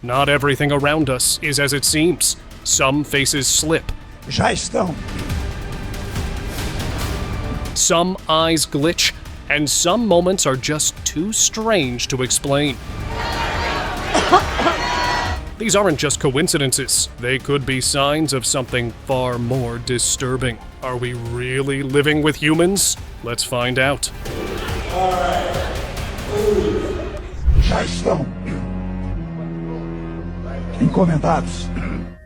Not everything around us is as it seems. Some faces slip. Já estão. Some eyes glitch, and some moments are just too strange to explain. These aren't just coincidences. They could be signs of something far more disturbing. Are we really living with humans? Let's find out. Já estão encomendados.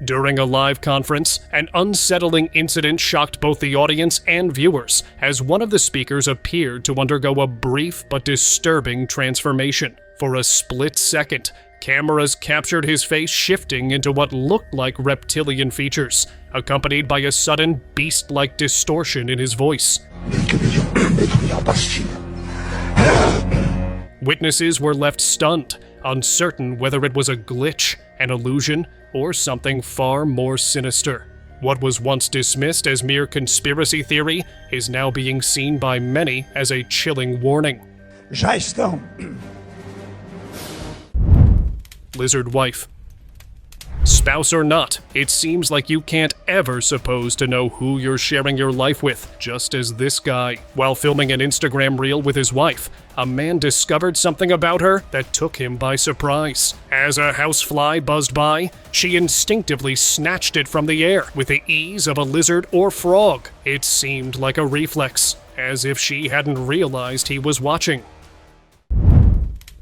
During a live conference, an unsettling incident shocked both the audience and viewers as one of the speakers appeared to undergo a brief but disturbing transformation. For a split second, cameras captured his face shifting into what looked like reptilian features, accompanied by a sudden beast-like distortion in his voice. Witnesses were left stunned, uncertain whether it was a glitch, an illusion, or something far more sinister. What was once dismissed as mere conspiracy theory is now being seen by many as a chilling warning. Já estão. Lizard wife. Spouse or not, it seems like you can't ever suppose to know who you're sharing your life with, just as this guy. While filming an Instagram reel with his wife, a man discovered something about her that took him by surprise. As a housefly buzzed by, she instinctively snatched it from the air with the ease of a lizard or frog. It seemed like a reflex, as if she hadn't realized he was watching.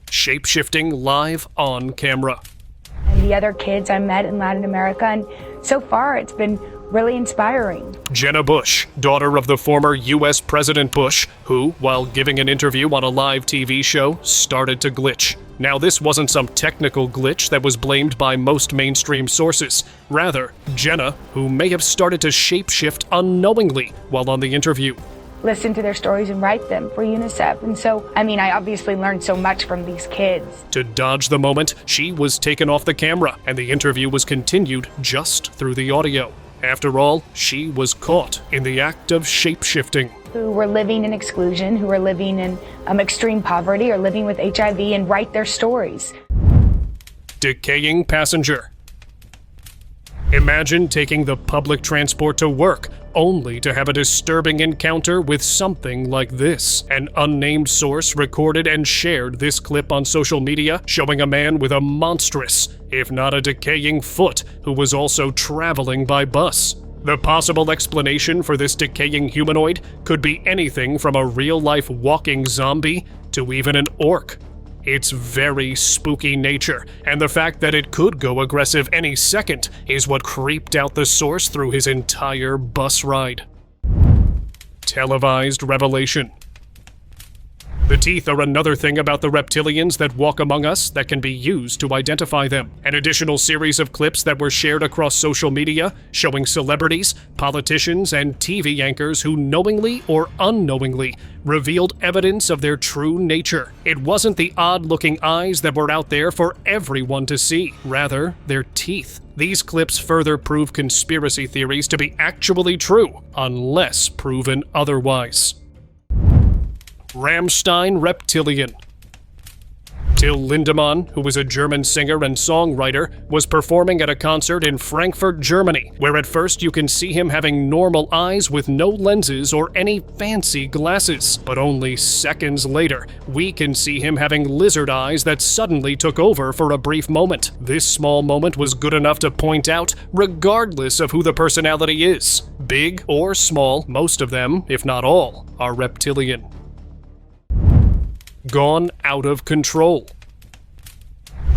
Shapeshifting live on camera. And the other kids I met in Latin America, and so far it's been really inspiring. Jenna Bush, daughter of the former U.S. President Bush, who, while giving an interview on a live TV show, started to glitch. Now, this wasn't some technical glitch that was blamed by most mainstream sources. Rather, Jenna, who may have started to shapeshift unknowingly while on the interview. Listen to their stories and write them for UNICEF. And so, I obviously learned so much from these kids. To dodge the moment, she was taken off the camera, and the interview was continued just through the audio. After all, she was caught in the act of shapeshifting. Who were living in exclusion, who were living in extreme poverty or living with HIV, and write their stories. Decaying passenger. Imagine taking the public transport to work, only to have a disturbing encounter with something like this. An unnamed source recorded and shared this clip on social media, showing a man with a monstrous, if not a decaying foot, who was also traveling by bus. The possible explanation for this decaying humanoid could be anything from a real-life walking zombie to even an orc. Its very spooky nature, and the fact that it could go aggressive any second, is what creeped out the source through his entire bus ride. Televised revelation. The teeth are another thing about the reptilians that walk among us that can be used to identify them. An additional series of clips that were shared across social media showing celebrities, politicians, and TV anchors who knowingly or unknowingly revealed evidence of their true nature. It wasn't the odd-looking eyes that were out there for everyone to see, rather, their teeth. These clips further prove conspiracy theories to be actually true, unless proven otherwise. Rammstein Reptilian. Till Lindemann, who was a German singer and songwriter, was performing at a concert in Frankfurt, Germany, where at first you can see him having normal eyes with no lenses or any fancy glasses. But only seconds later, we can see him having lizard eyes that suddenly took over for a brief moment. This small moment was good enough to point out, regardless of who the personality is. Big or small, most of them, if not all, are reptilian. Gone out of control.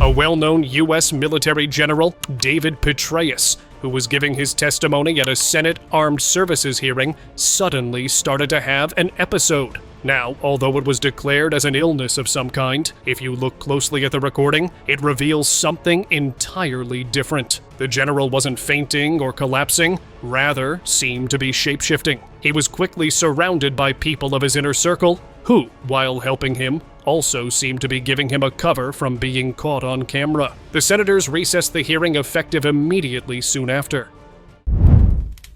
A well-known U.S. military general, David Petraeus, who was giving his testimony at a Senate Armed Services hearing, suddenly started to have an episode. Now, although it was declared as an illness of some kind, if you look closely at the recording, it reveals something entirely different. The general wasn't fainting or collapsing, rather seemed to be shapeshifting. He was quickly surrounded by people of his inner circle, who, while helping him, also seemed to be giving him a cover from being caught on camera. The senators recessed the hearing effective immediately soon after.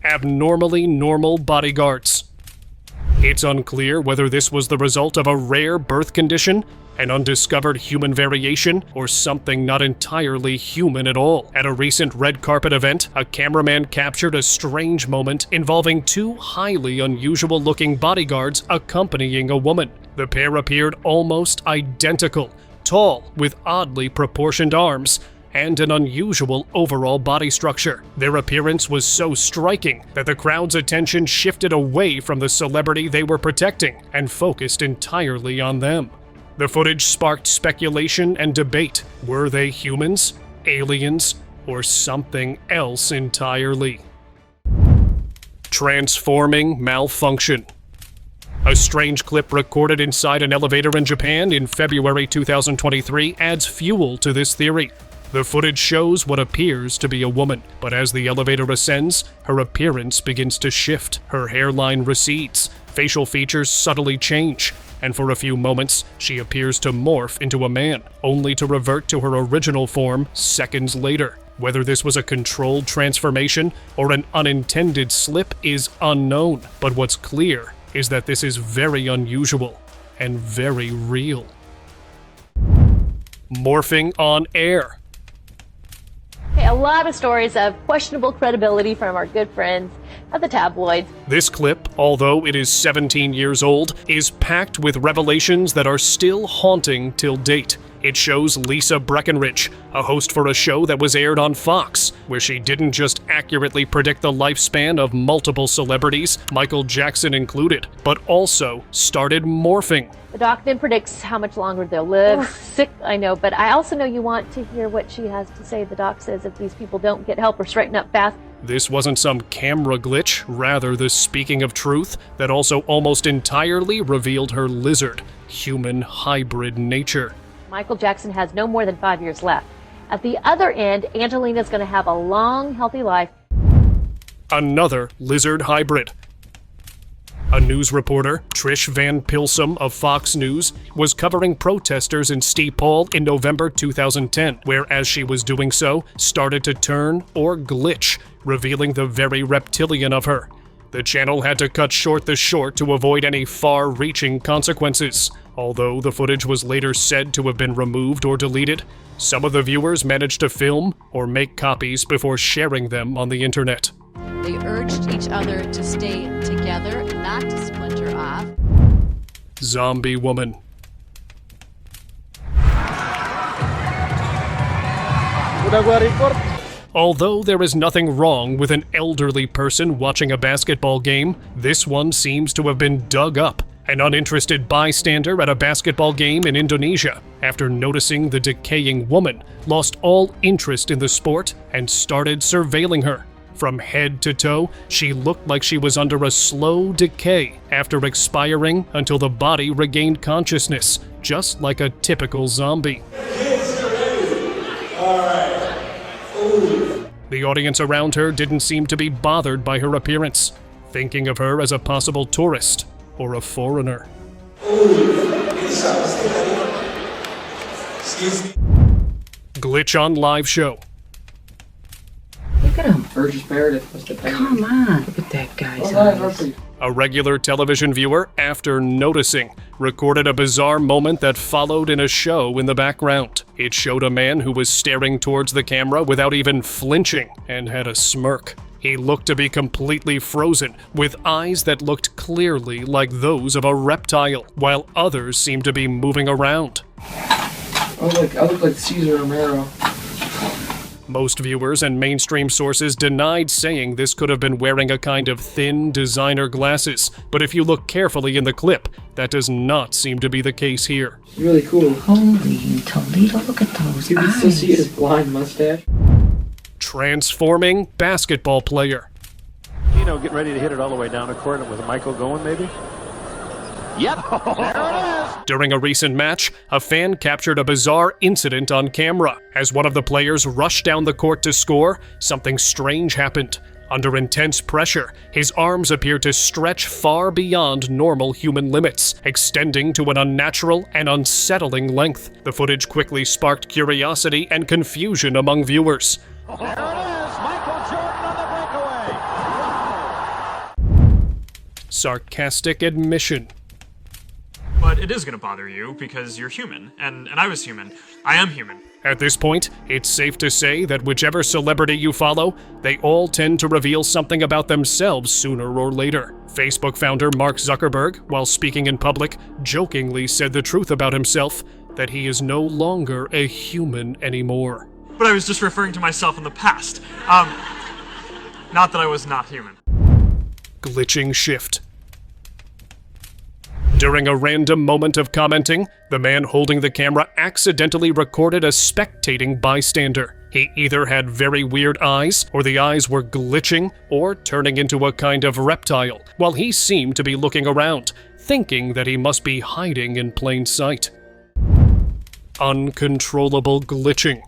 Abnormally normal bodyguards. It's unclear whether this was the result of a rare birth condition An undiscovered human variation, or something not entirely human at all? At a recent red carpet event, a cameraman captured a strange moment involving two highly unusual-looking bodyguards accompanying a woman. The pair appeared almost identical, tall, with oddly proportioned arms, and an unusual overall body structure. Their appearance was so striking that the crowd's attention shifted away from the celebrity they were protecting and focused entirely on them. The footage sparked speculation and debate. Were they humans, aliens, or something else entirely? Transforming malfunction. A strange clip recorded inside an elevator in Japan in February 2023 adds fuel to this theory. The footage shows what appears to be a woman, but as the elevator ascends, her appearance begins to shift. Her hairline recedes, facial features subtly change, and for a few moments, she appears to morph into a man, only to revert to her original form seconds later. Whether this was a controlled transformation or an unintended slip is unknown, but what's clear is that this is very unusual and very real. Morphing on air. A lot of stories of questionable credibility from our good friends at the tabloids. This clip, although it is 17 years old, is packed with revelations that are still haunting till date. It shows Lisa Breckenridge, a host for a show that was aired on Fox, where she didn't just accurately predict the lifespan of multiple celebrities, Michael Jackson included, but also started morphing. The doc then predicts how much longer they'll live. Sick, I know, but I also know you want to hear what she has to say. The doc says if these people don't get help or straighten up fast. This wasn't some camera glitch, rather the speaking of truth that also almost entirely revealed her lizard-human hybrid nature. Michael Jackson has no more than 5 years left. At the other end, Angelina's going to have a long, healthy life. Another lizard hybrid. A news reporter, Trish Van Pilsum of Fox News, was covering protesters in Steep Hall in November 2010, where as she was doing so, started to turn or glitch, revealing the very reptilian of her. The channel had to cut short the short to avoid any far-reaching consequences. Although the footage was later said to have been removed or deleted, some of the viewers managed to film or make copies before sharing them on the internet. They urged each other to stay together, not to splinter off. Zombie woman. Although there is nothing wrong with an elderly person watching a basketball game, this one seems to have been dug up. An uninterested bystander at a basketball game in Indonesia, after noticing the decaying woman, lost all interest in the sport and started surveilling her. From head to toe, she looked like she was under a slow decay after expiring until the body regained consciousness, just like a typical zombie. The audience around her didn't seem to be bothered by her appearance, thinking of her as a possible tourist or a foreigner. Glitch on live show. Look at him. Burgess Meredith must have been. Come on. Look at that guy's eyes. A regular television viewer, after noticing, recorded a bizarre moment that followed in a show in the background. It showed a man who was staring towards the camera without even flinching and had a smirk. He looked to be completely frozen, with eyes that looked clearly like those of a reptile, while others seemed to be moving around. I look like Cesar Romero. Most viewers and mainstream sources denied saying this could have been wearing a kind of thin designer glasses, but if you look carefully in the clip, that does not seem to be the case here. Really cool. Holy Toledo, look at those You can eyes. still see his blind mustache. Transforming basketball player. Getting ready to hit it all the way down the court with Michael going, maybe? Yep, there it is! During a recent match, a fan captured a bizarre incident on camera. As one of the players rushed down the court to score, something strange happened. Under intense pressure, his arms appeared to stretch far beyond normal human limits, extending to an unnatural and unsettling length. The footage quickly sparked curiosity and confusion among viewers. There it is! Michael Jordan on the breakaway! Sarcastic admission. but it is going to bother you because you're human, and I was human. I am human. At this point, it's safe to say that whichever celebrity you follow, they all tend to reveal something about themselves sooner or later. Facebook founder Mark Zuckerberg, while speaking in public, jokingly said the truth about himself, that he is no longer a human anymore. But I was just referring to myself in the past. Not that I was not human. Glitching shift. During a random moment of commenting, the man holding the camera accidentally recorded a spectating bystander. He either had very weird eyes, or the eyes were glitching, or turning into a kind of reptile, while he seemed to be looking around, thinking that he must be hiding in plain sight. Uncontrollable glitching.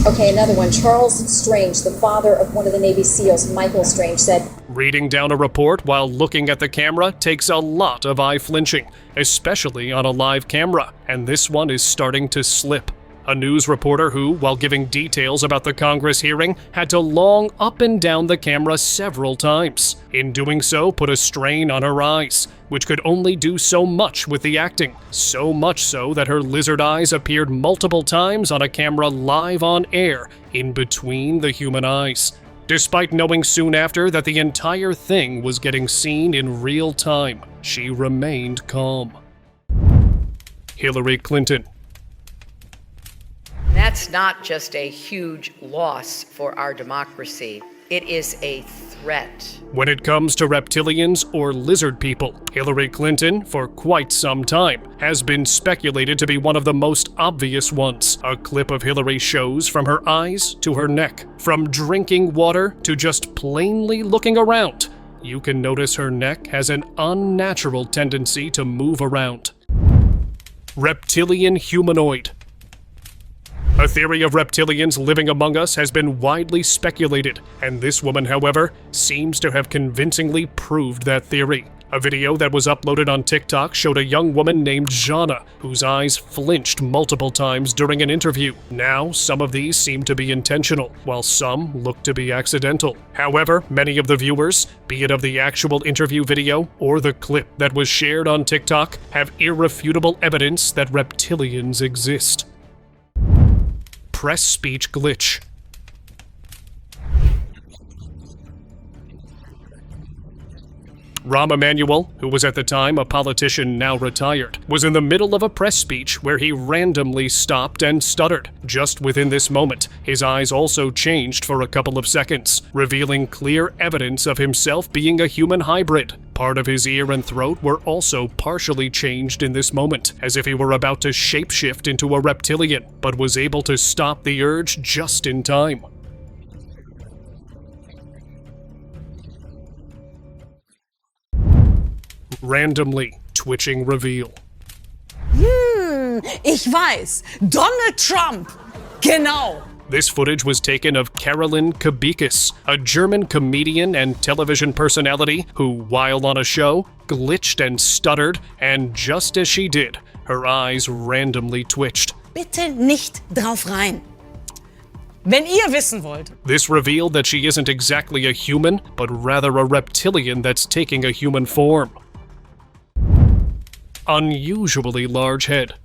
Okay, another one. Charles Strange, the father of one of the Navy SEALs, Michael Strange, said, Reading down a report while looking at the camera takes a lot of eye flinching, especially on a live camera, and this one is starting to slip. A news reporter who, while giving details about the Congress hearing, had to long up and down the camera several times. In doing so, put a strain on her eyes, which could only do so much with the acting. So much so that her lizard eyes appeared multiple times on a camera live on air, in between the human eyes. Despite knowing soon after that the entire thing was getting seen in real time, she remained calm. Hillary Clinton. That's not just a huge loss for our democracy. It is a threat. When it comes to reptilians or lizard people, Hillary Clinton, for quite some time, has been speculated to be one of the most obvious ones. A clip of Hillary shows from her eyes to her neck, from drinking water to just plainly looking around. You can notice her neck has an unnatural tendency to move around. Reptilian humanoid. A theory of reptilians living among us has been widely speculated, and this woman, however, seems to have convincingly proved that theory. A video that was uploaded on TikTok showed a young woman named Jana, whose eyes flinched multiple times during an interview. Now, some of these seem to be intentional, while some look to be accidental. However, many of the viewers, be it of the actual interview video or the clip that was shared on TikTok, have irrefutable evidence that reptilians exist. Press speech glitch. Rahm Emanuel, who was at the time a politician now retired, was in the middle of a press speech where he randomly stopped and stuttered. Just within this moment, his eyes also changed for a couple of seconds, revealing clear evidence of himself being a human hybrid. Part of his ear and throat were also partially changed in this moment, as if he were about to shapeshift into a reptilian, but was able to stop the urge just in time. Randomly twitching reveal. Ich weiß. Donald Trump. Genau. This footage was taken of Carolyn Kabikis, a German comedian and television personality who, while on a show, glitched and stuttered, and just as she did, her eyes randomly twitched. Bitte nicht drauf rein. Wenn ihr wissen wollt. This revealed that she isn't exactly a human, but rather a reptilian that's taking a human form. Unusually large head.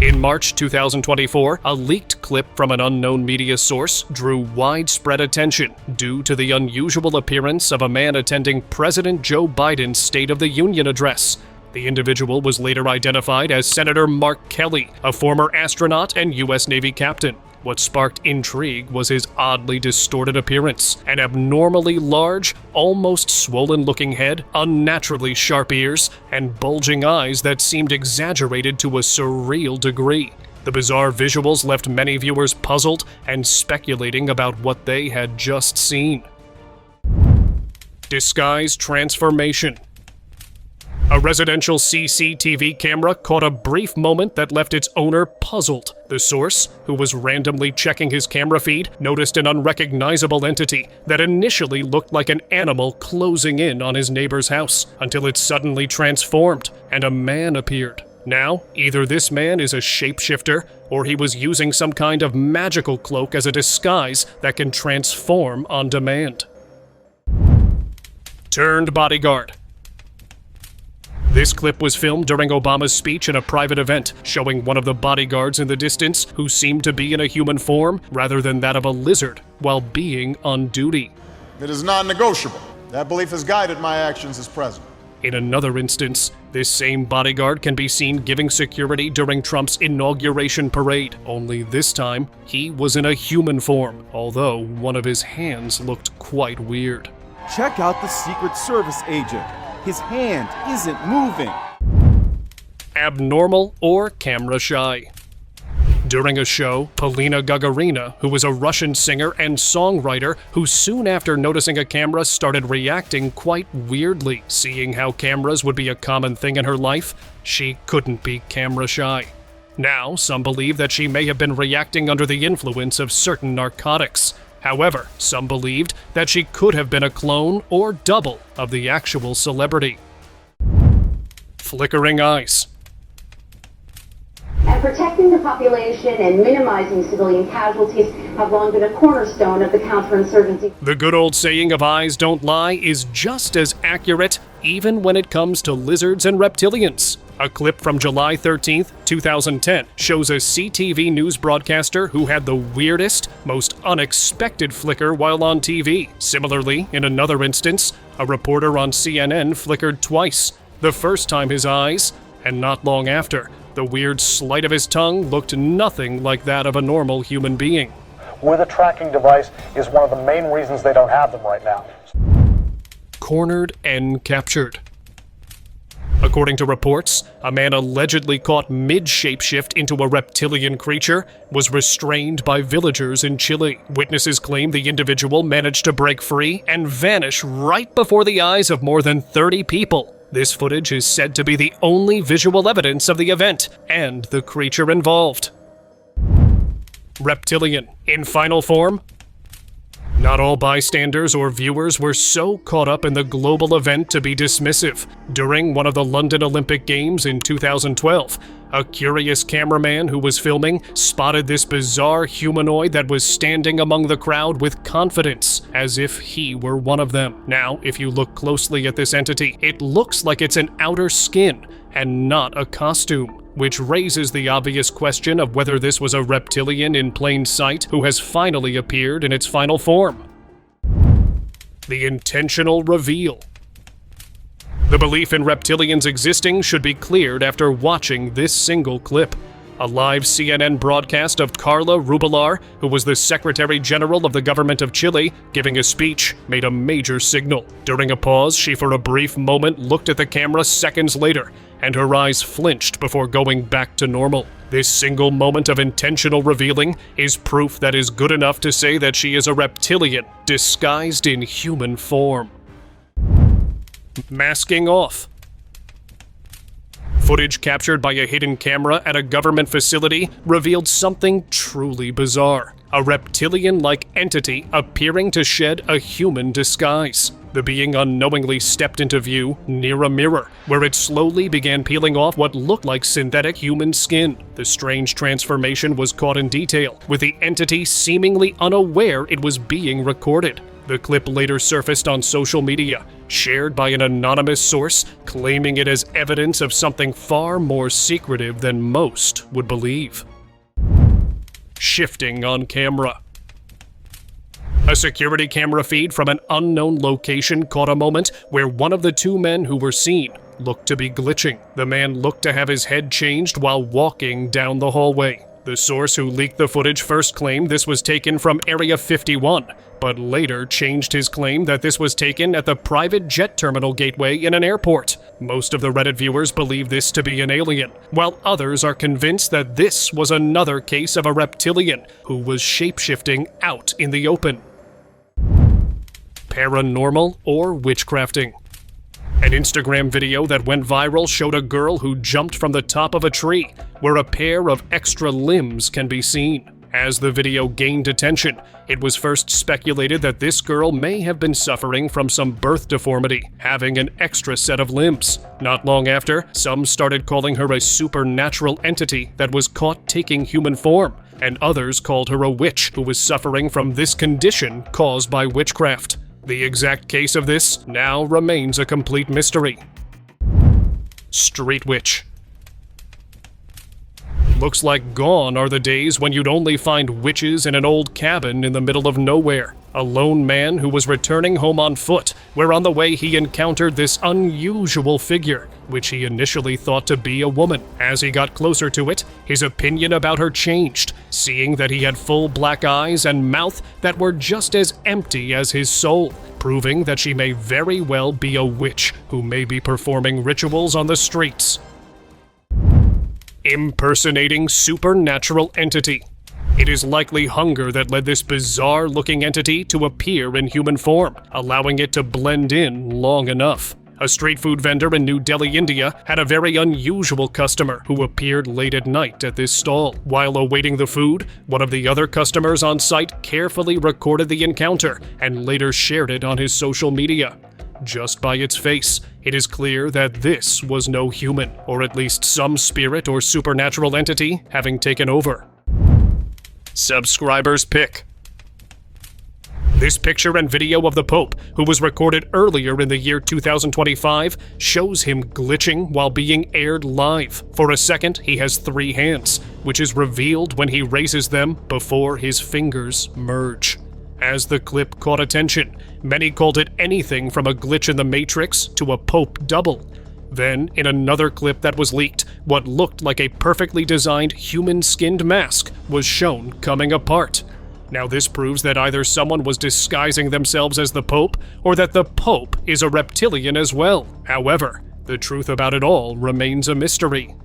In March 2024, a leaked clip from an unknown media source drew widespread attention due to the unusual appearance of a man attending President Joe Biden's State of the Union address. The individual was later identified as Senator Mark Kelly, a former astronaut and U.S. Navy captain. What sparked intrigue was his oddly distorted appearance, an abnormally large, almost swollen-looking head, unnaturally sharp ears, and bulging eyes that seemed exaggerated to a surreal degree. The bizarre visuals left many viewers puzzled and speculating about what they had just seen. Disguise transformation. A residential CCTV camera caught a brief moment that left its owner puzzled. The source, who was randomly checking his camera feed, noticed an unrecognizable entity that initially looked like an animal closing in on his neighbor's house, until it suddenly transformed, and a man appeared. Now, either this man is a shapeshifter, or he was using some kind of magical cloak as a disguise that can transform on demand. Turned bodyguard. This clip was filmed during Obama's speech in a private event, showing one of the bodyguards in the distance who seemed to be in a human form rather than that of a lizard while being on duty. It is non-negotiable. That belief has guided my actions as president. In another instance, this same bodyguard can be seen giving security during Trump's inauguration parade, only this time he was in a human form, although one of his hands looked quite weird. Check out the Secret Service agent. His hand isn't moving. Abnormal or camera shy. During a show, Polina Gagarina, who was a Russian singer and songwriter who soon after noticing a camera started reacting quite weirdly. Seeing how cameras would be a common thing in her life, she couldn't be camera shy. Now, some believe that she may have been reacting under the influence of certain narcotics. However, some believed that she could have been a clone or double of the actual celebrity. Flickering eyes. And protecting the population and minimizing civilian casualties have long been a cornerstone of the counterinsurgency. The good old saying of eyes don't lie is just as accurate even when it comes to lizards and reptilians. A clip from July 13th, 2010 shows a CTV news broadcaster who had the weirdest, most unexpected flicker while on TV. Similarly, in another instance, a reporter on CNN flickered twice. The first time his eyes, and not long after, the weird sleight of his tongue looked nothing like that of a normal human being. With a tracking device is one of the main reasons they don't have them right now. Cornered and captured. According to reports, a man allegedly caught mid-shapeshift into a reptilian creature was restrained by villagers in Chile. Witnesses claim the individual managed to break free and vanish right before the eyes of more than 30 people. This footage is said to be the only visual evidence of the event and the creature involved. Reptilian, in final form? Not all bystanders or viewers were so caught up in the global event to be dismissive. During one of the London Olympic Games in 2012, a curious cameraman who was filming spotted this bizarre humanoid that was standing among the crowd with confidence, as if he were one of them. Now, if you look closely at this entity, it looks like it's an outer skin and not a costume, which raises the obvious question of whether this was a reptilian in plain sight who has finally appeared in its final form. The intentional reveal. The belief in reptilians existing should be cleared after watching this single clip. A live CNN broadcast of Carla Rubilar, who was the Secretary General of the government of Chile, giving a speech, made a major signal. During a pause, she for a brief moment looked at the camera seconds later, and her eyes flinched before going back to normal. This single moment of intentional revealing is proof that is good enough to say that she is a reptilian, disguised in human form. Masking off. Footage captured by a hidden camera at a government facility revealed something truly bizarre. A reptilian-like entity appearing to shed a human disguise. The being unknowingly stepped into view near a mirror, where it slowly began peeling off what looked like synthetic human skin. The strange transformation was caught in detail, with the entity seemingly unaware it was being recorded. The clip later surfaced on social media, shared by an anonymous source, claiming it as evidence of something far more secretive than most would believe. Shifting on camera. A security camera feed from an unknown location caught a moment where one of the two men who were seen looked to be glitching. The man looked to have his head changed while walking down the hallway. The source who leaked the footage first claimed this was taken from Area 51, but later changed his claim that this was taken at the private jet terminal gateway in an airport. Most of the Reddit viewers believe this to be an alien, while others are convinced that this was another case of a reptilian who was shapeshifting out in the open. Paranormal or witchcrafting. An Instagram video that went viral showed a girl who jumped from the top of a tree, where a pair of extra limbs can be seen. As the video gained attention, it was first speculated that this girl may have been suffering from some birth deformity, having an extra set of limbs. Not long after, some started calling her a supernatural entity that was caught taking human form, and others called her a witch who was suffering from this condition caused by witchcraft. The exact case of this now remains a complete mystery. street witch. Looks like gone are the days when you'd only find witches in an old cabin in the middle of nowhere. A lone man who was returning home on foot, where on the way he encountered this unusual figure, which he initially thought to be a woman. As he got closer to it, his opinion about her changed, seeing that he had full black eyes and mouth that were just as empty as his soul, proving that she may very well be a witch who may be performing rituals on the streets. Impersonating supernatural entity. It is likely hunger that led this bizarre-looking entity to appear in human form, allowing it to blend in long enough. A street food vendor in New Delhi, India, had a very unusual customer who appeared late at night at this stall. While awaiting the food, one of the other customers on site carefully recorded the encounter and later shared it on his social media. Just by its face, it is clear that this was no human, or at least some spirit or supernatural entity having taken over. Subscriber's pick. This picture and video of the Pope, who was recorded earlier in the year 2025, shows him glitching while being aired live. For a second, he has 3 hands, which is revealed when he raises them before his fingers merge. As the clip caught attention, many called it anything from a glitch in the Matrix to a Pope double. Then, in another clip that was leaked, what looked like a perfectly designed human-skinned mask was shown coming apart. Now this proves that either someone was disguising themselves as the Pope, or that the Pope is a reptilian as well. However, the truth about it all remains a mystery.